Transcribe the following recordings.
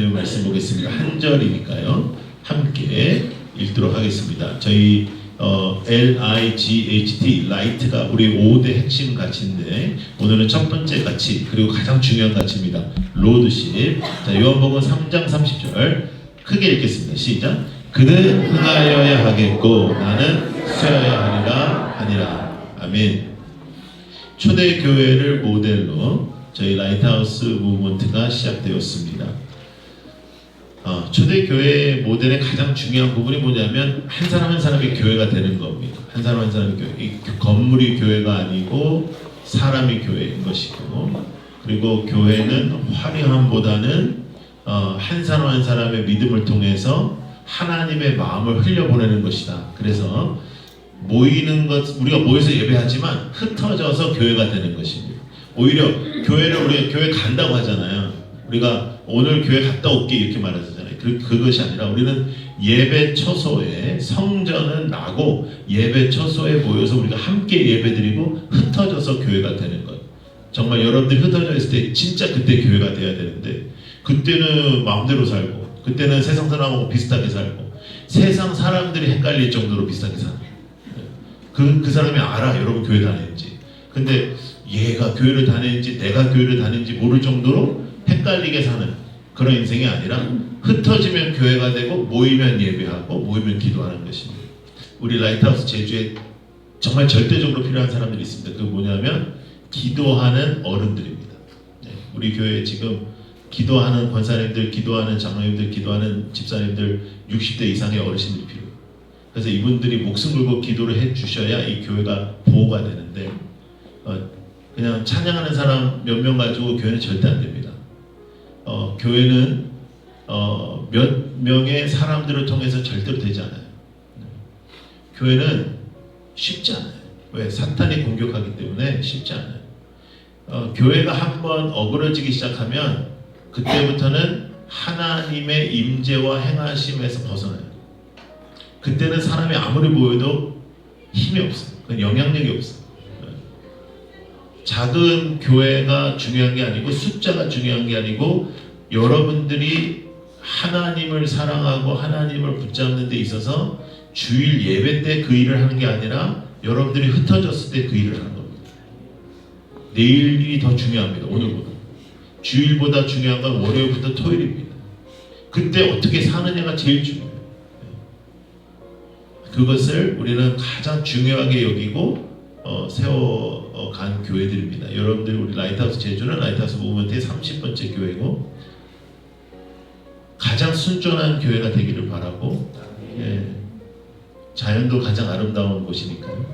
하나님의 말씀 보겠습니다. 한 절이니까요. 함께 읽도록 하겠습니다. 저희 LIGHT, 라이트가 우리 5대 핵심 가치인데 오늘은 첫 번째 가치 그리고 가장 중요한 가치입니다. 로드십. 자, 요한복음 3장 30절 크게 읽겠습니다. 시작. 그는 흥하여야 하겠고 나는 쇠하여야 하니라. 아멘. 초대교회를 모델로 저희 라이트하우스 무브먼트가 시작되었습니다. 초대교회 모델의 가장 중요한 부분이 뭐냐면 한 사람 한 사람이 교회가 되는 겁니다. 한 사람 한 사람이 교회, 이 건물이 교회가 아니고 사람이 교회인 것이고, 그리고 교회는 화려함보다는 한 사람 한 사람의 믿음을 통해서 하나님의 마음을 흘려보내는 것이다. 그래서 모이는 것, 우리가 모여서 예배하지만 흩어져서 교회가 되는 것입니다. 오히려 교회를 우리가 교회 간다고 하잖아요. 우리가 오늘 교회 갔다 올게 이렇게 말하잖아요. 그것이 아니라 우리는 예배 처소에, 성전은 나고 예배 처소에 모여서 우리가 함께 예배드리고 흩어져서 교회가 되는 것. 정말 여러분들이 흩어져 있을 때 진짜 그때 교회가 돼야 되는데, 그때는 마음대로 살고 그때는 세상 사람하고 비슷하게 살고 세상 사람들이 헷갈릴 정도로 비슷하게 사는 그 사람이 알아 여러분 교회 다니는지. 근데 얘가 교회를 다니는지 내가 교회를 다니는지 모를 정도로 헷갈리게 사는 그런 인생이 아니라 흩어지면 교회가 되고 모이면 예배하고 모이면 기도하는 것입니다. 우리 라이트하우스 제주에 정말 절대적으로 필요한 사람들이 있습니다. 그게 뭐냐면 기도하는 어른들입니다. 우리 교회에 지금 기도하는 권사님들, 기도하는 장로님들, 기도하는 집사님들 60대 이상의 어르신들이 필요해요. 그래서 이분들이 목숨 걸고 기도를 해 주셔야 이 교회가 보호가 되는데, 그냥 찬양하는 사람 몇 명 가지고 교회는 절대 안 됩니다. 교회는 몇 명의 사람들을 통해서 절대로 되지 않아요. 교회는 쉽지 않아요. 왜? 사탄이 공격하기 때문에 쉽지 않아요. 교회가 한번 어그러지기 시작하면 그때부터는 하나님의 임재와 행하심에서 벗어나요. 그때는 사람이 아무리 모여도 힘이 없어요. 그건 영향력이 없어요. 작은 교회가 중요한 게 아니고 숫자가 중요한 게 아니고 여러분들이 하나님을 사랑하고 하나님을 붙잡는 데 있어서 주일 예배 때 그 일을 하는 게 아니라 여러분들이 흩어졌을 때 그 일을 하는 겁니다. 내일이 더 중요합니다. 오늘보다. 주일보다 중요한 건 월요일부터 토요일입니다. 그때 어떻게 사느냐가 제일 중요해요. 그것을 우리는 가장 중요하게 여기고 세워간 교회들입니다. 여러분들 우리 라이트하우스 제주는 라이트하우스 무브먼트의 30번째 교회고 가장 순전한 교회가 되기를 바라고, 자연도 가장 아름다운 곳이니까요.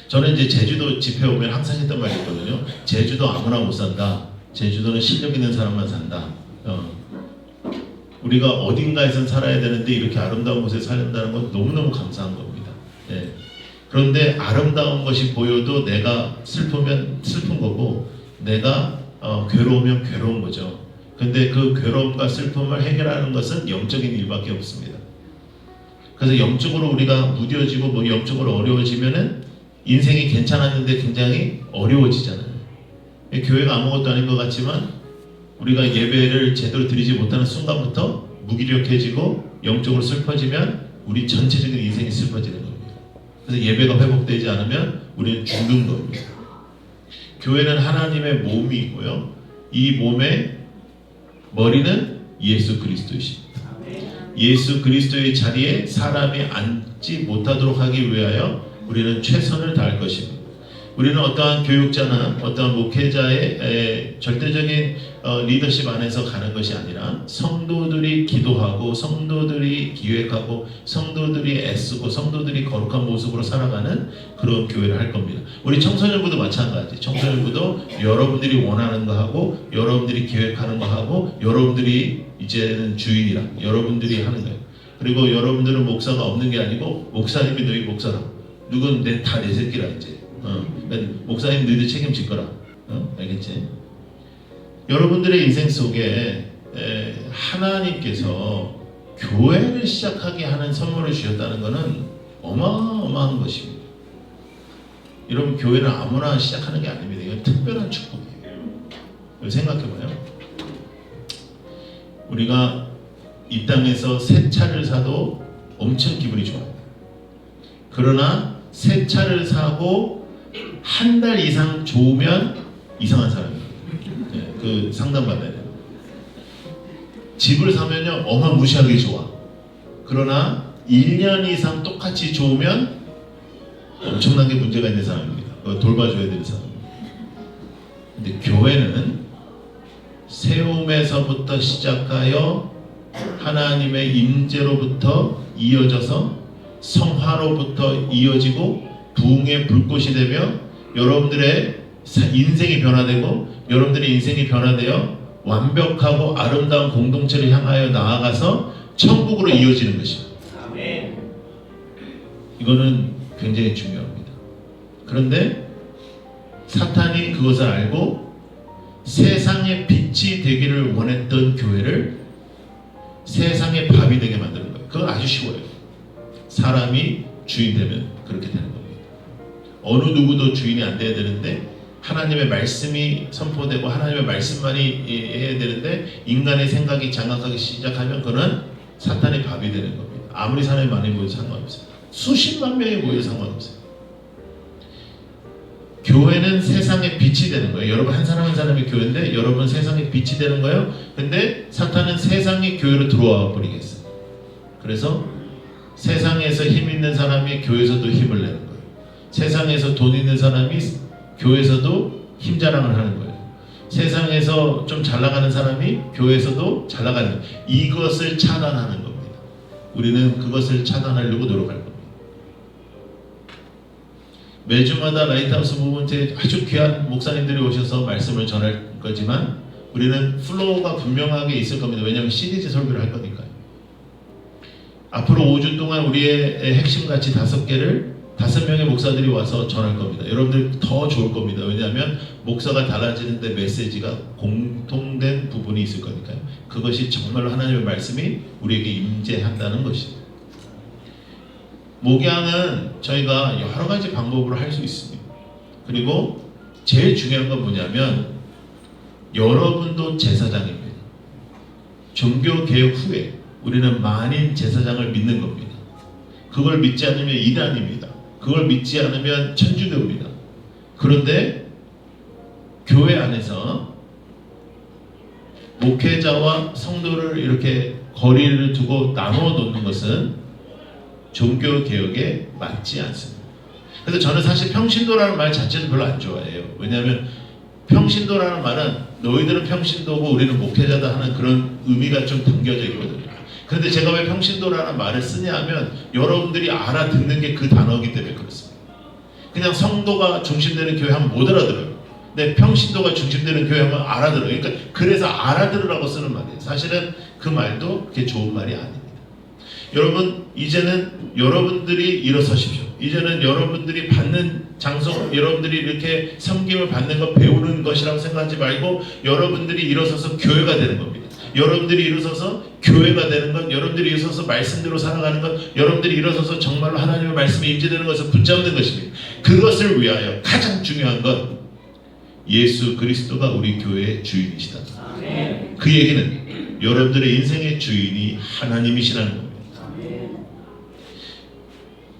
저는 이제 제주도 집회 오면 항상 했던 말이 있거든요. 제주도 아무나 못 산다. 제주도는 실력 있는 사람만 산다. 우리가 어딘가에선 살아야 되는데 이렇게 아름다운 곳에 살린다는 건 너무너무 감사한 겁니다. 그런데 아름다운 것이 보여도 내가 슬프면 슬픈 거고 내가 괴로우면 괴로운 거죠. 근데 그 괴로움과 슬픔을 해결하는 것은 영적인 일밖에 없습니다. 그래서 영적으로 우리가 무뎌지고 뭐 영적으로 어려워지면은 인생이 괜찮았는데 굉장히 어려워지잖아요. 교회가 아무것도 아닌 것 같지만 우리가 예배를 제대로 드리지 못하는 순간부터 무기력해지고 영적으로 슬퍼지면 우리 전체적인 인생이 슬퍼지는 겁니다. 그래서 예배가 회복되지 않으면 우리는 죽는 겁니다. 교회는 하나님의 몸이고요. 이 몸의 머리는 예수 그리스도이십니다. 예수 그리스도의 자리에 사람이 앉지 못하도록 하기 위하여 우리는 최선을 다할 것입니다. 우리는 어떠한 교육자나 어떠한 목회자의 절대적인 리더십 안에서 가는 것이 아니라 성도들이 기도하고 성도들이 기획하고 성도들이 애쓰고 성도들이 거룩한 모습으로 살아가는 그런 교회를 할 겁니다. 우리 청소년부도 마찬가지. 청소년부도 여러분들이 원하는 거 하고 여러분들이 기획하는 거 하고 여러분들이 이제는 주인이라 여러분들이 하는 거예요. 그리고 여러분들은 목사가 없는 게 아니고 목사님이 너희 목사라. 누군 다 내 새끼라 이제. 목사님 너희들 책임질 거라. 알겠지? 여러분들의 인생 속에 하나님께서 교회를 시작하게 하는 선물을 주셨다는 것은 어마어마한 것입니다. 여러분 교회는 아무나 시작하는 게 아닙니다. 이건 특별한 축복이에요. 생각해봐요. 우리가 이 땅에서 새 차를 사도 엄청 기분이 좋아요. 그러나 새 차를 사고 한 달 이상 좋으면 이상한 사람이에요. 네, 그 상담받아야 돼요. 집을 사면요 어마무시하게 좋아. 그러나 1년 이상 똑같이 좋으면 엄청나게 문제가 있는 사람입니다. 돌봐줘야 되는 사람입니다. 근데 교회는 세움에서부터 시작하여 하나님의 임재로부터 이어져서 성화로부터 이어지고 부흥의 불꽃이 되며 여러분들의 인생이 변화되고 여러분들의 인생이 변화되어 완벽하고 아름다운 공동체를 향하여 나아가서 천국으로 이어지는 것입니다. 아멘. 이거는 굉장히 중요합니다. 그런데 사탄이 그것을 알고 세상의 빛이 되기를 원했던 교회를 세상의 밥이 되게 만드는 거예요. 그건 아주 쉬워요. 사람이 주인 되면 그렇게 되는 겁니다. 어느 누구도 주인이 안 돼야 되는데 하나님의 말씀이 선포되고 하나님의 말씀만이 해야 되는데 인간의 생각이 장악하기 시작하면 그는 사탄의 밥이 되는 겁니다. 아무리 사람이 많이 모여도 상관없어요. 수십만 명이 모여도 상관없어요. 교회는 세상의 빛이 되는 거예요. 여러분 한 사람 한 사람이 교회인데 여러분 세상의 빛이 되는 거예요. 근데 사탄은 세상이 교회로 들어와 버리겠어요. 그래서 세상에서 힘 있는 사람이 교회에서도 힘을 내는 거예요. 세상에서 돈 있는 사람이 교회에서도 힘 자랑을 하는 거예요. 세상에서 좀 잘 나가는 사람이 교회에서도 잘 나가는 거예요. 이것을 차단하는 겁니다. 우리는 그것을 차단하려고 노력할 겁니다. 매주마다 라이트하우스 무브먼트에 아주 귀한 목사님들이 오셔서 말씀을 전할 거지만 우리는 플로우가 분명하게 있을 겁니다. 왜냐하면 시리즈 설교를 할 거니까요. 앞으로 5주 동안 우리의 핵심 가치 5개를 5명의 목사들이 와서 전할 겁니다. 여러분들 더 좋을 겁니다. 왜냐하면 목사가 달라지는데 메시지가 공통된 부분이 있을 거니까요. 그것이 정말로 하나님의 말씀이 우리에게 임재한다는 것입니다. 목양은 저희가 여러 가지 방법으로 할 수 있습니다. 그리고 제일 중요한 건 뭐냐면 여러분도 제사장입니다. 종교개혁 후에 우리는 만인 제사장을 믿는 겁니다. 그걸 믿지 않으면 이단입니다. 그걸 믿지 않으면 천주교입니다. 그런데 교회 안에서 목회자와 성도를 이렇게 거리를 두고 나눠 놓는 것은 종교개혁에 맞지 않습니다. 그래서 저는 사실 평신도라는 말 자체도 별로 안 좋아해요. 왜냐하면 평신도라는 말은 너희들은 평신도고 우리는 목회자다 하는 그런 의미가 좀 담겨져 있거든요. 그런데 제가 왜 평신도라는 말을 쓰냐 하면 여러분들이 알아듣는 게 그 단어이기 때문에 그렇습니다. 그냥 성도가 중심되는 교회 하면 못 알아들어요. 근데 평신도가 중심되는 교회 하면 알아들어요. 그러니까 그래서 알아들으라고 쓰는 말이에요. 사실은 그 말도 그렇게 좋은 말이 아닙니다. 여러분 이제는 여러분들이 일어서십시오. 이제는 여러분들이 받는 장소, 여러분들이 이렇게 섬김을 받는 것 배우는 것이라고 생각하지 말고 여러분들이 일어서서 교회가 되는 겁니다. 여러분들이 일어서서 교회가 되는 것, 여러분들이 일어서서 말씀대로 살아가는 것, 여러분들이 일어서서 정말로 하나님의 말씀에 임재되는 것을 붙잡는 것입니다. 그것을 위하여 가장 중요한 건 예수 그리스도가 우리 교회의 주인이시다. 아멘. 그 얘기는 여러분들의 인생의 주인이 하나님이시라는 겁니다. 아멘.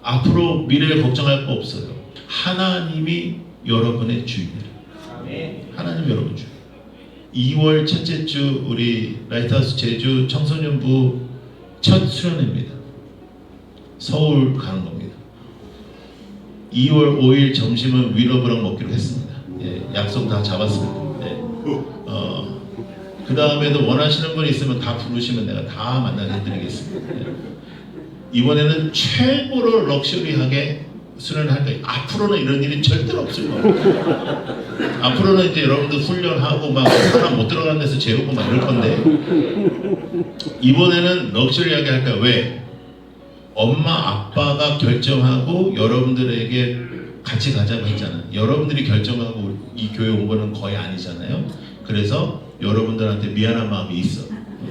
앞으로 미래를 걱정할 거 없어요. 하나님이 여러분의 주인이에요. 아멘. 하나님 여러분 주인. 2월 첫째 주 우리 라이트하우스 제주 청소년부 첫 수련회입니다. 서울 가는 겁니다. 2월 5일 점심은 위러브랑 먹기로 했습니다. 예, 약속 다 잡았습니다. 예. 그 다음에도 원하시는 분이 있으면 다 부르시면 내가 다 만나게 해드리겠습니다. 예. 이번에는 최고로 럭셔리하게 수련을 할 거예요. 앞으로는 이런 일이 절대로 없을 거예요. 앞으로는 이제 여러분들 훈련하고 막 사람 못 들어가는 데서 재우고 막 이럴 건데 이번에는 럭셔리하게 할 거예요. 왜? 엄마 아빠가 결정하고 여러분들에게 같이 가자고 했잖아요. 여러분들이 결정하고 이 교회 온 거는 거의 아니잖아요. 그래서 여러분들한테 미안한 마음이 있어.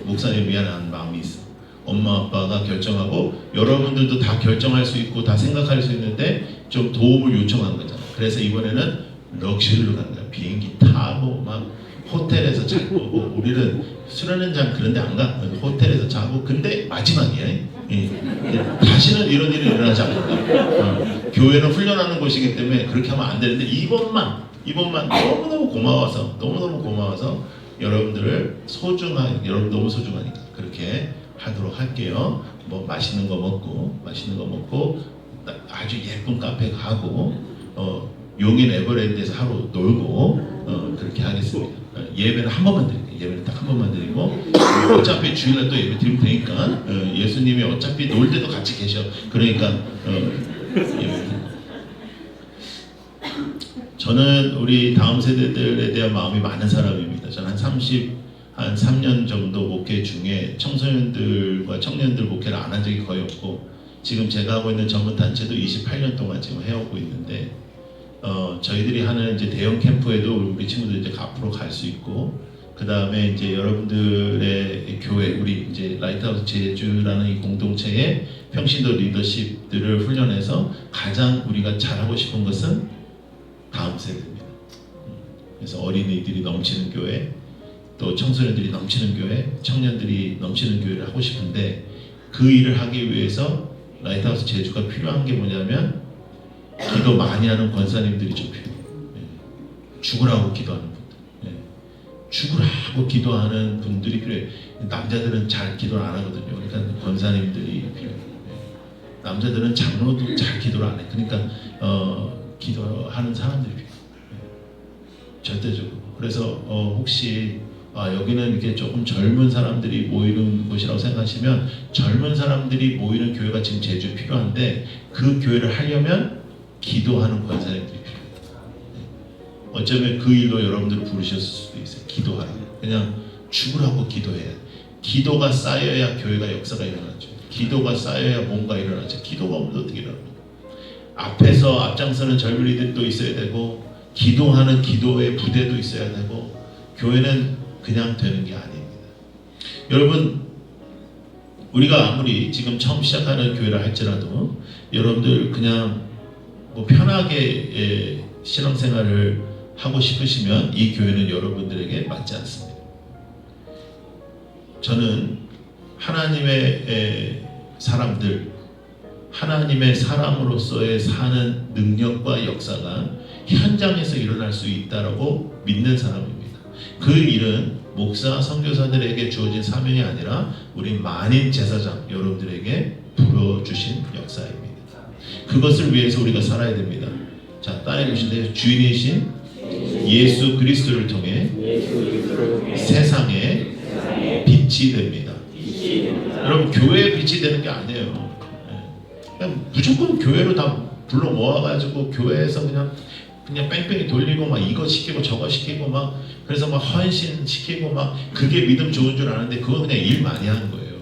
목사님 미안한 마음이 있어. 엄마 아빠가 결정하고 여러분들도 다 결정할 수 있고 다 생각할 수 있는데 좀 도움을 요청한 거잖아요. 그래서 이번에는 럭셔리로 가는 거야. 비행기 타고 막 호텔에서 자고 우리는 수련회장 그런데 안 가. 호텔에서 자고 근데 마지막이야. 다시는 이런 일이 일어나지 않는다. 교회는 훈련하는 곳이기 때문에 그렇게 하면 안 되는데 이번만 너무너무 고마워서 여러분들을 여러분 너무 소중하니까 그렇게 하도록 할게요. 뭐 맛있는 거 먹고 아주 예쁜 카페 가고 용인 에버랜드에서 하루 놀고 그렇게 하겠습니다. 예배는 한 번만 드릴게요. 예배는 딱 한 번만 드리고 어차피 주일날 또 예배 드리면 되니까 예수님이 어차피 놀 때도 같이 계셔. 그러니까 예배. 저는 우리 다음 세대들에 대한 마음이 많은 사람입니다. 저는 한 3년 정도 목회 중에 청소년들과 청년들 목회를 안 한 적이 거의 없고 지금 제가 하고 있는 전문 단체도 28년 동안 지금 해오고 있는데 저희들이 하는 이제 대형 캠프에도 우리 친구들 이제 앞으로 갈 수 있고 그 다음에 이제 여러분들의 교회 우리 이제 라이트하우스 제주라는 이 공동체의 평신도 리더십들을 훈련해서 가장 우리가 잘하고 싶은 것은 다음 세대입니다. 그래서 어린이들이 넘치는 교회, 또 청소년들이 넘치는 교회, 청년들이 넘치는 교회를 하고 싶은데 그 일을 하기 위해서 라이트하우스 제주가 필요한 게 뭐냐면 기도 많이 하는 권사님들이 좀 필요해요. 죽으라고 기도하는 분들. 죽으라고 기도하는 분들이 필요해요. 남자들은 잘 기도를 안 하거든요. 그러니까 권사님들이 필요해요. 남자들은 장로도 잘 기도를 안 해. 그러니까 기도하는 사람들이 필요해요. 절대적으로. 그래서 혹시 여기는 이렇게 조금 젊은 사람들이 모이는 곳이라고 생각하시면 젊은 사람들이 모이는 교회가 지금 제주에 필요한데 그 교회를 하려면 기도하는 권사님들이 필요해요. 어쩌면 그 일로 여러분들을 부르셨을 수도 있어요. 기도하라. 그냥 죽으라고 기도해야 돼. 기도가 쌓여야 교회가 역사가 일어나죠. 기도가 쌓여야 뭔가 일어나죠. 기도가 없는데 어떻게 일어납니까? 앞장서는 젊은이들도 있어야 되고 기도하는 기도의 부대도 있어야 되고 교회는 그냥 되는 게 아닙니다. 여러분 우리가 아무리 지금 처음 시작하는 교회를 할지라도 여러분들 그냥 뭐 편하게 신앙생활을 하고 싶으시면 이 교회는 여러분들에게 맞지 않습니다. 저는 하나님의 사람들, 하나님의 사람으로서의 사는 능력과 역사가 현장에서 일어날 수 있다라고 믿는 사람입니다. 그 일은 목사, 선교사들에게 주어진 사명이 아니라 우리 만인 제사장 여러분들에게 부려주신 역사입니다. 그것을 위해서 우리가 살아야 됩니다. 자, 따라해 보시는데요. 주인이신 예수 그리스도를 통해 세상에 빛이 됩니다. 여러분 교회에 빛이 되는 게 아니에요. 그냥 무조건 교회로 다 불러 모아가지고 교회에서 그냥 뺑뺑이 돌리고 막 이거 시키고 저거 시키고 막 그래서 막 헌신 시키고 막 그게 믿음 좋은 줄 아는데 그거 그냥 일 많이 하는 거예요.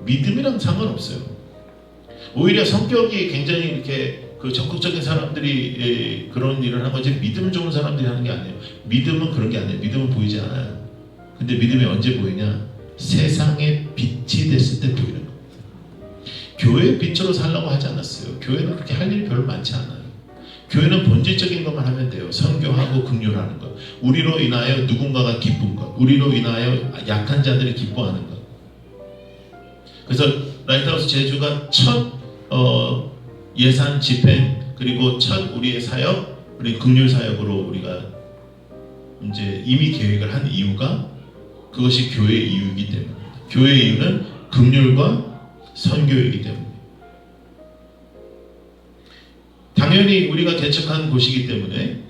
믿음이랑 상관없어요. 오히려 성격이 굉장히 이렇게 적극적인 사람들이 그런 일을 하는 거지 믿음 좋은 사람들이 하는 게 아니에요. 믿음은 그런 게 아니에요. 믿음은 보이지 않아요. 근데 믿음이 언제 보이냐? 세상에 빛이 됐을 때 보이는 겁니다. 교회의 빛으로 살라고 하지 않았어요. 교회는 그렇게 할 일이 별로 많지 않아요. 교회는 본질적인 것만 하면 돼요. 선교하고 긍휼하는 것. 우리로 인하여 누군가가 기쁜 것. 우리로 인하여 약한 자들이 기뻐하는 것. 그래서 라이트하우스 제주가 첫 예산 집행 그리고 첫 우리의 사역, 우리 긍휼 사역으로 우리가 이제 이미 계획을 한 이유가 그것이 교회의 이유이기 때문입니다. 교회의 이유는 긍휼과 선교이기 때문입니다. 당연히 우리가 개척한 곳이기 때문에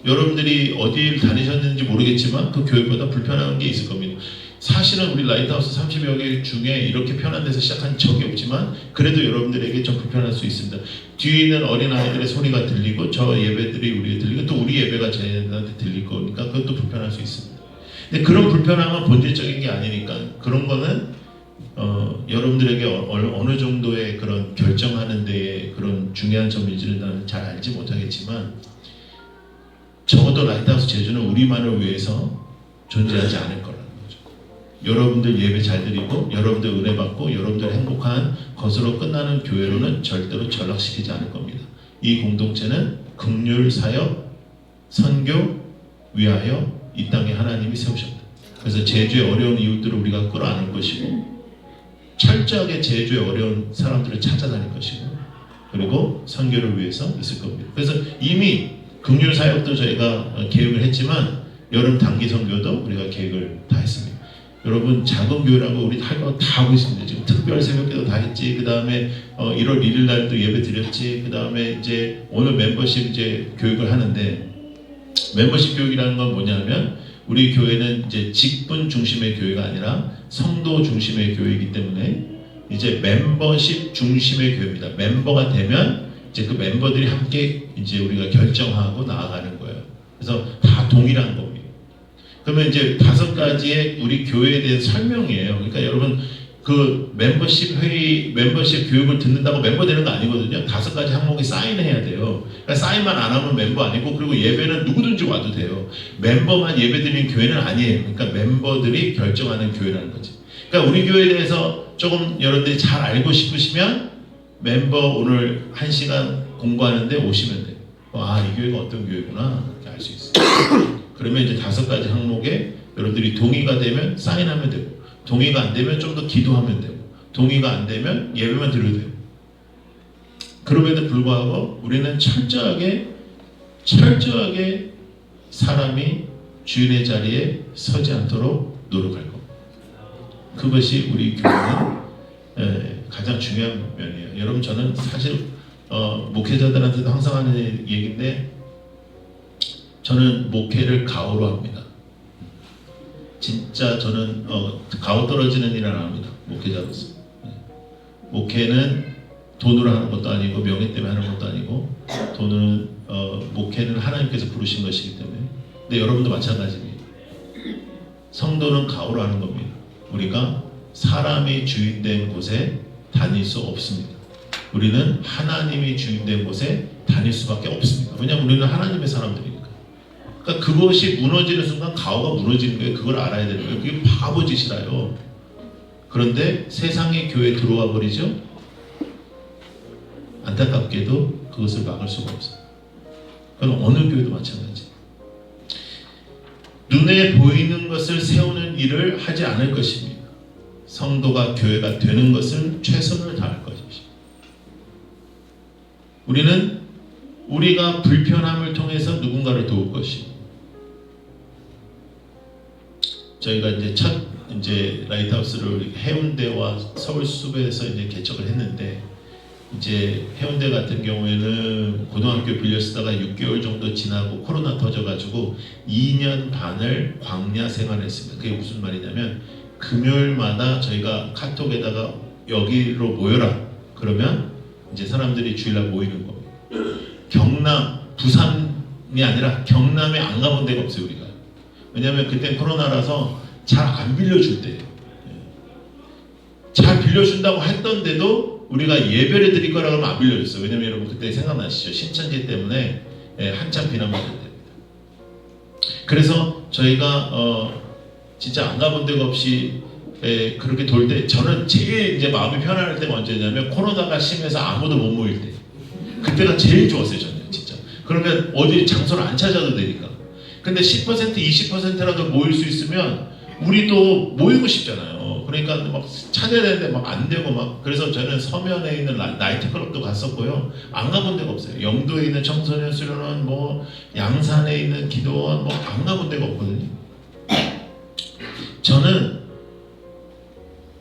여러분들이 어디를 다니셨는지 모르겠지만 그 교회보다 불편한 게 있을 겁니다. 사실은 우리 라이트하우스 30여 개 중에 이렇게 편한 데서 시작한 적이 없지만 그래도 여러분들에게 좀 불편할 수 있습니다. 뒤에 있는 어린아이들의 소리가 들리고 저 예배들이 우리에 들리고 또 우리 예배가 쟤네들한테 들릴 거니까 그것도 불편할 수 있습니다. 근데 그런 불편함은 본질적인 게 아니니까 그런 거는 여러분들에게 어느 정도의 그런 결정하는 데에 그런 중요한 점인지를 나는 잘 알지 못하겠지만 적어도 라이트하우스 제주는 우리만을 위해서 존재하지 않을 거라는 거죠. 여러분들 예배 잘 드리고 여러분들 은혜 받고 여러분들 행복한 것으로 끝나는 교회로는 절대로 전락시키지 않을 겁니다. 이 공동체는 긍휼, 사역, 선교 위하여 이 땅에 하나님이 세우셨다. 그래서 제주의 어려운 이웃들을 우리가 끌어안을 것이고 철저하게 제주의 어려운 사람들을 찾아다닐 것이고 그리고 선교를 위해서 있을 겁니다. 그래서 이미 긍휼 사역도 저희가 계획을 했지만 여름 단기 선교도 우리가 계획을 다 했습니다. 여러분 작은 교회라고 우리 할 거 다 하고 있습니다. 지금 특별 새벽기도 다 했지. 그 다음에 1월 1일 날도 예배 드렸지. 그 다음에 이제 오늘 멤버십 이제 교육을 하는데 멤버십 교육이라는 건 뭐냐면 우리 교회는 이제 직분 중심의 교회가 아니라 성도 중심의 교회이기 때문에 이제 멤버십 중심의 교회입니다. member가 되면 이제 그 멤버들이 함께 이제 우리가 결정하고 나아가는 거예요. 그래서 다 동일한 겁니다. 그러면 이제 5가지의 우리 교회에 대한 설명이에요. 그러니까 여러분 그 멤버십 회의, 멤버십 교육을 듣는다고 멤버 되는 거 아니거든요. 5가지 항목에 사인해야 돼요. 그러니까 사인만 안 하면 멤버 아니고 그리고 예배는 누구든지 와도 돼요. 멤버만 예배 드리는 교회는 아니에요. 그러니까 멤버들이 결정하는 교회라는 거지. 그러니까 우리 교회에 대해서 조금 여러분들이 잘 알고 싶으시면 멤버 오늘 1시간 공부하는데 오시면 돼요. 이 교회가 어떤 교회구나 이렇게 알 수 있어요. 그러면 이제 5가지 항목에 여러분들이 동의가 되면 사인하면 되고 동의가 안 되면 좀 더 기도하면 되고 동의가 안 되면 예배만 드려도 돼요. 그럼에도 불구하고 우리는 철저하게 사람이 주인의 자리에 서지 않도록 노력할 겁니다. 그것이 우리 교회는 가장 중요한 면이에요. 여러분 저는 사실 목회자들한테도 항상 하는 얘기인데 저는 목회를 가오로 합니다. 진짜 저는 가오 떨어지는 일은 안 합니다. 목회자로서. 목회는 돈으로 하는 것도 아니고 명예 때문에 하는 것도 아니고 목회는 하나님께서 부르신 것이기 때문에. 근데 여러분도 마찬가지입니다. 성도는 가오로 하는 겁니다. 우리가 사람이 주인된 곳에 다닐 수 없습니다. 우리는 하나님이 주인된 곳에 다닐 수밖에 없습니다. 왜냐하면 우리는 하나님의 사람들이니까. 그러니까 그것이 무너지는 순간 가오가 무너지는 거예요. 그걸 알아야 되는 거예요. 그게 바보짓이라요. 그런데 세상의 교회에 들어와 버리죠. 안타깝게도 그것을 막을 수가 없어요. 그건 어느 교회도 마찬가지. 눈에 보이는 것을 세우는 일을 하지 않을 것입니다. 성도가 교회가 되는 것을 최선을 다할 것입니다. 우리는 우리가 불편함을 통해서 누군가를 도울 것입니다. 저희가 이제 첫 라이트하우스를 해운대와 서울 수배에서 이제 개척을 했는데 이제 해운대 같은 경우에는 고등학교 빌려 쓰다가 6개월 정도 지나고 코로나 터져가지고 2년 반을 광야 생활했습니다. 그게 무슨 말이냐면 금요일마다 저희가 카톡에다가 여기로 모여라 그러면 이제 사람들이 주일날 모이는 겁니다. 경남, 부산이 아니라 경남에 안 가본 데가 없어요 우리가. 왜냐하면 그때 코로나라서 잘 안 빌려줄 때예요. 잘 빌려준다고 했던데도 우리가 예배를 드릴 거라고 하면 안 빌려줬어요. 왜냐면 여러분 그때 생각나시죠? 신천지 때문에 한참 비난받을 때입니다. 그래서 저희가 진짜 안 가본 데가 없이 그렇게 돌 때 저는 제일 이제 마음이 편안할 때가 언제냐면 코로나가 심해서 아무도 못 모일 때. 그때가 제일 좋았어요 저는 진짜. 그러면 어디 장소를 안 찾아도 되니까. 근데 10% 20%라도 모일 수 있으면 우리도 모이고 싶잖아요. 그러니까 막 찾아야 되는데 막 안 되고 막. 그래서 저는 서면에 있는 나이트클럽도 갔었고요. 안 가본 데가 없어요. 영도에 있는 청소년 수련원, 뭐 양산에 있는 기도원, 뭐 안 가본 데가 없거든요. 저는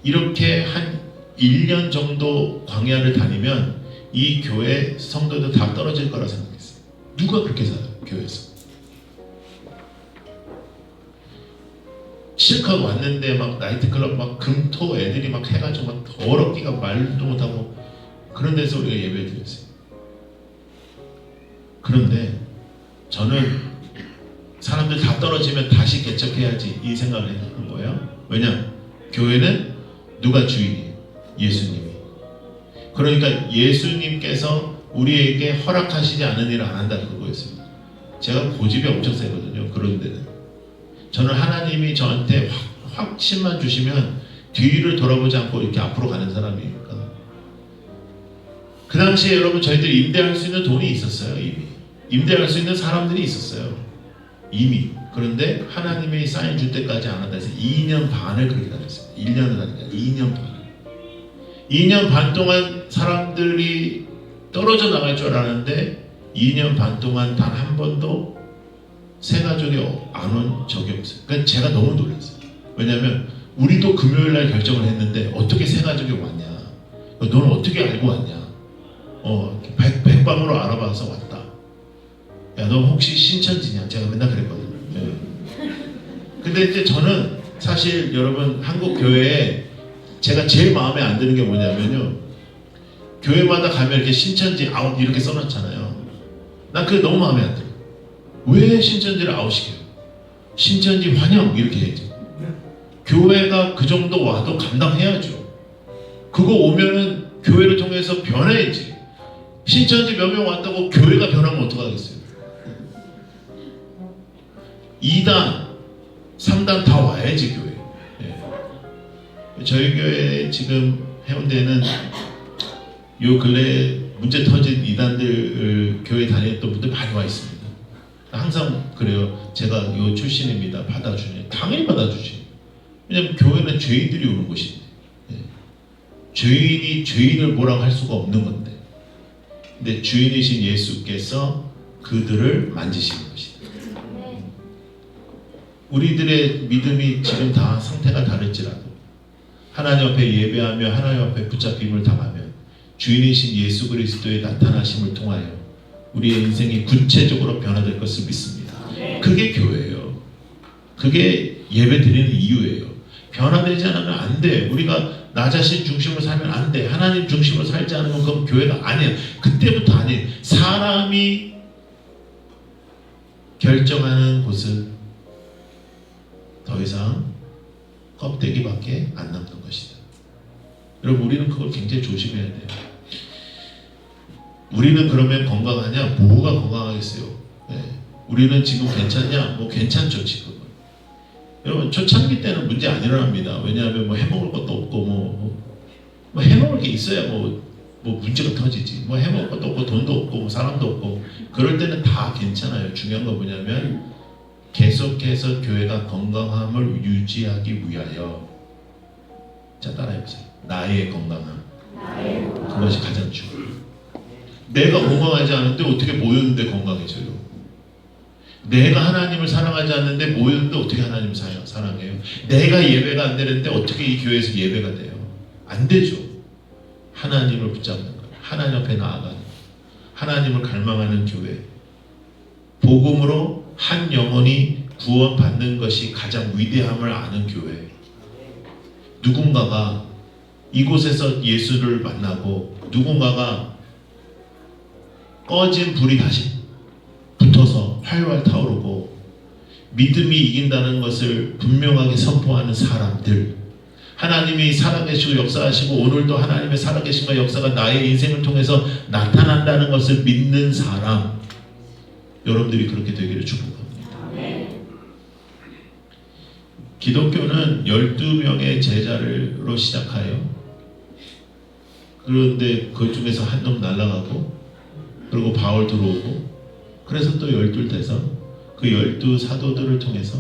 이렇게 한 1년 정도 광야를 다니면 이 교회 성도들 다 떨어질 거라 생각했어요. 누가 그렇게 살아요? 교회에서. 실컷 왔는데 막 나이트클럽 막 금토 애들이 막 해가지고 막 더럽기가 말도 못하고 그런 데서 우리가 예배를 드렸어요. 그런데 저는 사람들 다 떨어지면 다시 개척해야지 이 생각을 했던 거예요. 왜냐? 교회는 누가 주인이에요? 예수님이. 그러니까 예수님께서 우리에게 허락하시지 않은 일을 안 한다는 그거였습니다. 제가 고집이 엄청 세거든요. 그런 데는. 저는 하나님이 저한테 확신만 주시면 뒤를 돌아보지 않고 이렇게 앞으로 가는 사람이니까. 그 당시에 여러분 저희들이 임대할 수 있는 돈이 있었어요. 이미 임대할 수 있는 사람들이 있었어요. 이미. 그런데 하나님이 사인 줄 때까지 안 한다 해서 2년 반을 그렇게 다녔어요. 1년을 다니까 2년 반. 2년 반 동안 사람들이 떨어져 나갈 줄 알았는데 2년 반 동안 단 한 번도 새 가족이 안 온 적이 없어요. 그러니까 제가 너무 놀랐어요. 왜냐하면 우리도 금요일 날 결정을 했는데 어떻게 새 가족이 왔냐? 너는 어떻게 알고 왔냐? 백방으로 알아봐서 왔다. 야, 너 혹시 신천지냐? 제가 맨날 그랬거든요. 네. 근데 이제 저는 사실 여러분 한국 교회에 제가 제일 마음에 안 드는 게 뭐냐면요. 교회마다 가면 이렇게 신천지 아웃 이렇게 써놨잖아요. 난 그게 너무 마음에 안 들어. 왜 신천지를 아웃시켜요? 신천지 환영 이렇게 해야죠. 교회가 그 정도 와도 감당해야죠. 그거 오면은 교회를 통해서 변해야지. 신천지 몇 명 왔다고 교회가 변하면 어떡하겠어요? 2단, 3단 다 와야지 교회. 네. 저희 교회 지금 해운대는 요 근래 문제 터진 2단들 교회 다녔던 분들 많이 와 있습니다. 항상 그래요. 제가 요 출신입니다. 받아주냐? 당연히 받아주지. 왜냐면 교회는 죄인들이 오는 곳인데 죄인이 죄인을 뭐라고 할 수가 없는 건데 근데 주인이신 예수께서 그들을 만지시는 것이다. 우리들의 믿음이 지금 다 상태가 다를지라도 하나님 앞에 예배하며 하나님 앞에 붙잡힘을 당하면 주인이신 예수 그리스도의 나타나심을 통하여 우리의 인생이 구체적으로 변화될 것을 믿습니다. 그게 교회예요. 그게 예배 드리는 이유예요. 변화되지 않으면 안 돼. 우리가 나 자신 중심으로 살면 안 돼. 하나님 중심으로 살지 않으면 그건 교회가 아니에요. 그때부터 아니에요. 사람이 결정하는 곳은 더 이상 껍데기밖에 안 남는 것이다. 여러분 우리는 그걸 굉장히 조심해야 돼요. 우리는 그러면 건강하냐? 뭐가 건강하겠어요? 네. 우리는 지금 괜찮냐? 뭐 괜찮죠 지금. 여러분 초창기 때는 문제 안 일어납니다. 왜냐하면 뭐 해먹을 것도 없고 뭐 해먹을 게 있어야 뭐 문제가 터지지. 뭐 해먹을 것도 없고 돈도 없고 뭐 사람도 없고 그럴 때는 다 괜찮아요. 중요한 건 뭐냐면 계속해서 교회가 건강함을 유지하기 위하여 자 따라해보세요. 나의 건강함. 그것이 가장 중요해요. 내가 건강하지 않은데 어떻게 모였는데 건강해져요? 내가 하나님을 사랑하지 않는데 모였는데 어떻게 하나님을 사랑해요? 내가 예배가 안 되는데 어떻게 이 교회에서 예배가 돼요? 안 되죠. 하나님을 붙잡는 거예요. 하나님 앞에 나아가는 거예요. 하나님을 갈망하는 교회. 복음으로 한 영혼이 구원받는 것이 가장 위대함을 아는 교회. 누군가가 이곳에서 예수를 만나고 누군가가 꺼진 불이 다시 붙어서 활활 타오르고 믿음이 이긴다는 것을 분명하게 선포하는 사람들, 하나님이 살아계시고 역사하시고 오늘도 하나님의 살아계신과 역사가 나의 인생을 통해서 나타난다는 것을 믿는 사람, 여러분들이 그렇게 되기를 축복합니다. 기독교는 12명의 제자로 시작하여 그런데 그 중에서 한 놈 날아가고 그리고 바울 들어오고 그래서 또 12 돼서 그 12 사도들을 통해서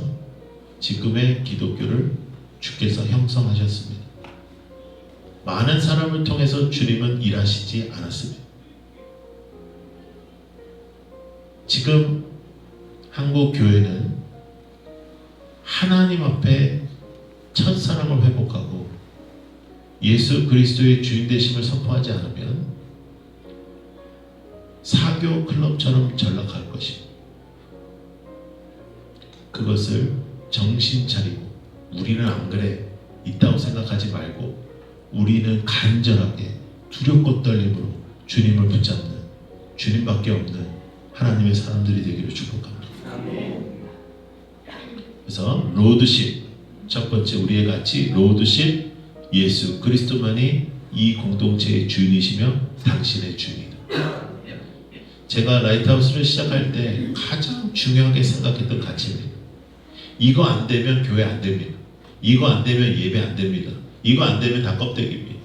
지금의 기독교를 주께서 형성하셨습니다. 많은 사람을 통해서 주님은 일하시지 않았습니다. 지금 한국 교회는 하나님 앞에 첫사랑을 회복하고 예수 그리스도의 주인 되심을 선포하지 않으면 사교 클럽처럼 전락할 것입니다. 그것을 정신 차리고 우리는 안 그래 있다고 생각하지 말고 우리는 간절하게 두렵고 떨림으로 주님을 붙잡는 주님밖에 없는 하나님의 사람들이 되기를 축복합니다. 그래서 로드십, 첫 번째 우리의 가치 로드십, 예수 그리스도만이 이 공동체의 주인이시며 당신의 주인이다. 제가 라이트하우스를 시작할 때 가장 중요하게 생각했던 가치는 이거 안 되면 교회 안 됩니다. 이거 안 되면 예배 안 됩니다. 이거 안 되면 다 껍데기입니다.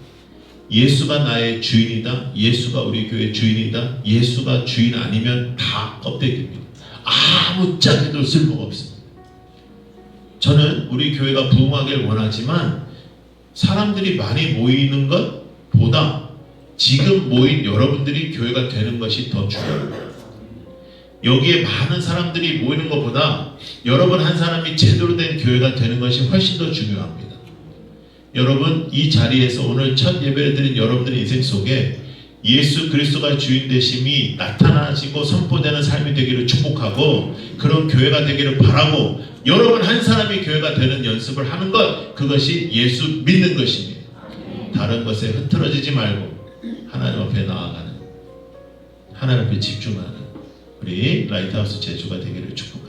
예수가 나의 주인이다. 예수가 우리 교회 주인이다. 예수가 주인 아니면 다 껍데기입니다. 아무 짝에도 쓸모가 없습니다. 저는 우리 교회가 부흥하길 원하지만 사람들이 많이 모이는 것보다 지금 모인 여러분들이 교회가 되는 것이 더 중요합니다. 여기에 많은 사람들이 모이는 것보다 여러분 한 사람이 제대로 된 교회가 되는 것이 훨씬 더 중요합니다. 여러분 이 자리에서 오늘 첫 예배를 드린 여러분들의 인생 속에 예수 그리스도가 주인 되심이 나타나시고 선포되는 삶이 되기를 축복하고 그런 교회가 되기를 바라고 여러분 한 사람이 교회가 되는 연습을 하는 것, 그것이 예수 믿는 것입니다. 다른 것에 흐트러지지 말고 하나님 앞에 나아가는, 하나님 앞에 집중하는 우리 라이트하우스 제주가 되기를 축복합니다.